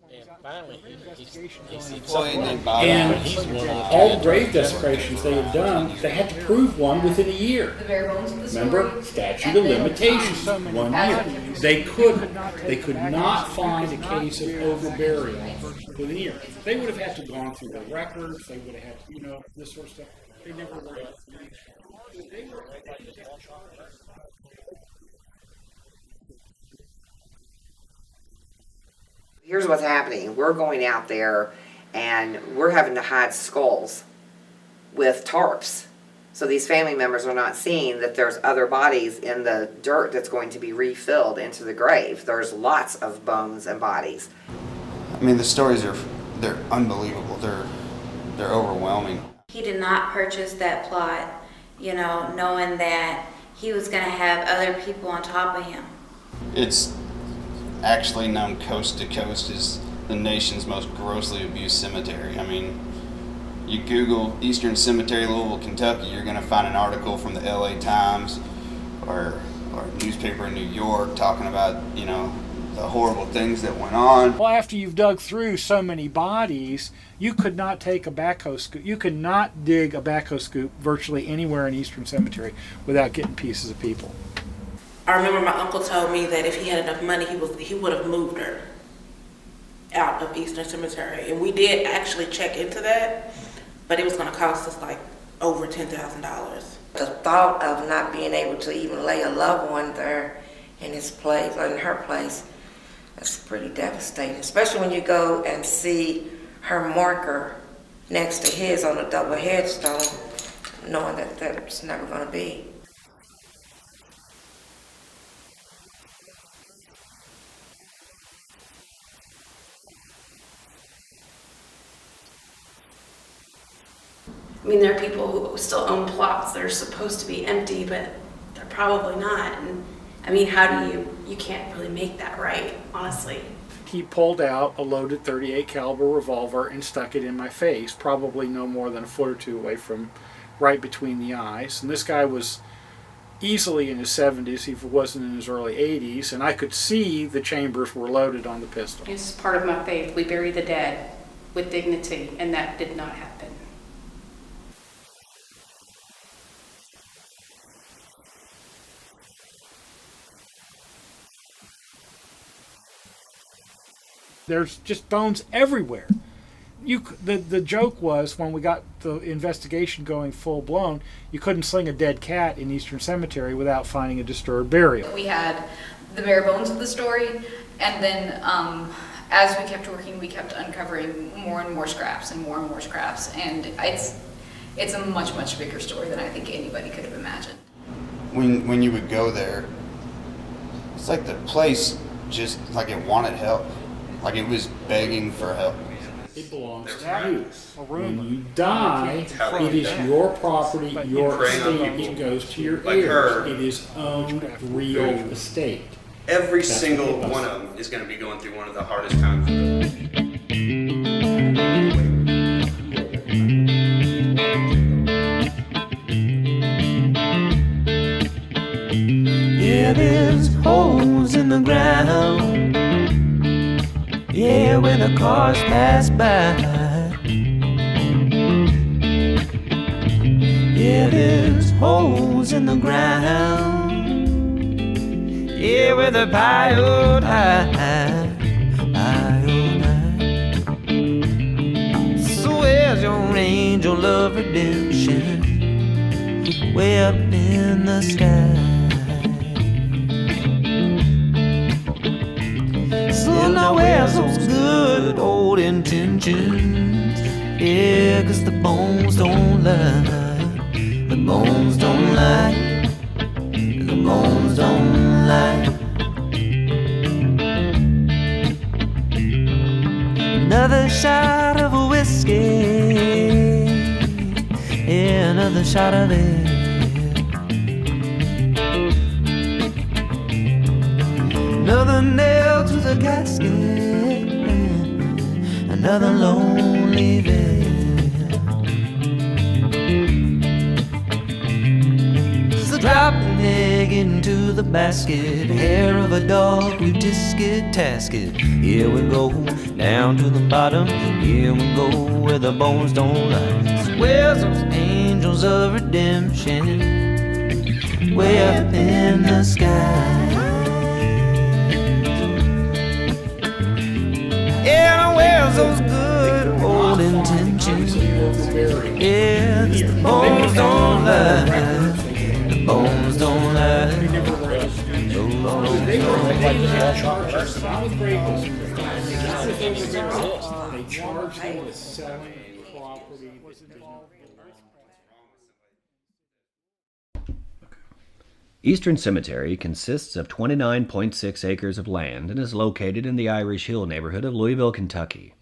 And finally, he sees So And all the grave desecrations they had done, they had to prove one within a year. Remember, statute of limitations, 1 year. They could not find a case of overburial within a year. They would have had to gone through the records. They would have had to, this sort of stuff. They never were. Here's what's happening. We're going out there and we're having to hide skulls with tarps. So these family members are not seeing that there's other bodies in the dirt that's going to be refilled into the grave. There's lots of bones and bodies. I mean, the stories they're unbelievable. They're overwhelming. He did not purchase that plot, knowing that he was going to have other people on top of him. It's actually known coast to coast as the nation's most grossly abused cemetery. I mean, you Google Eastern Cemetery, Louisville, Kentucky, you're going to find an article from the LA Times or a newspaper in New York talking about, the horrible things that went on. Well, after you've dug through so many bodies, you could not take a backhoe scoop. You could not dig a backhoe scoop virtually anywhere in Eastern Cemetery without getting pieces of people. I remember my uncle told me that if he had enough money, he would have moved her out of Eastern Cemetery. And we did actually check into that, but it was going to cost us like over $10,000. The thought of not being able to even lay a loved one there in his place or in her place, that's pretty devastating, especially when you go and see her marker next to his on a double headstone, knowing that that's never going to be. I mean, there are people who still own plots that are supposed to be empty, but they're probably not. And I mean, how do you can't really make that right, honestly. He pulled out a loaded .38 caliber revolver and stuck it in my face, probably no more than a foot or two away from right between the eyes. And this guy was easily in his 70s, if he wasn't in his early 80s, and I could see the chambers were loaded on the pistol. It's part of my faith. We bury the dead with dignity, and that did not happen. There's just bones everywhere. The joke was, when we got the investigation going full blown, you couldn't sling a dead cat in Eastern Cemetery without finding a disturbed burial. We had the bare bones of the story, and then as we kept working, we kept uncovering more and more scraps and more scraps, and it's a much bigger story than I think anybody could have imagined. When you would go there, it's like the place just like it wanted help. Like it was begging for help. It belongs to you. When you die, it is your property, your estate. It goes to your heirs. It is owned real estate. Every single one of them is going to be going through one of the hardest times. Yeah, there's holes in the ground. Yeah, when the cars pass by. Yeah, there's holes in the ground. Yeah, where the piled high. So where's your angel of redemption? Way up in the sky. So now where's those good old intentions? Yeah, 'cause the bones don't lie. The bones don't lie. The bones don't lie. Another shot of a whiskey. Yeah, another shot of it. Another nail to the casket, another lonely veil. It's a drop in the egg into the basket, hair of a dog, we tisket tasket. Here we go, down to the bottom, here we go, where the bones don't lie. Where's those angels of redemption, way up in the sky? Yeah, where's those good old intentions? Yeah, the bones don't lie. The bones don't lie. They charged them with selling property. Eastern Cemetery consists of 29.6 acres of land and is located in the Irish Hill neighborhood of Louisville, Kentucky.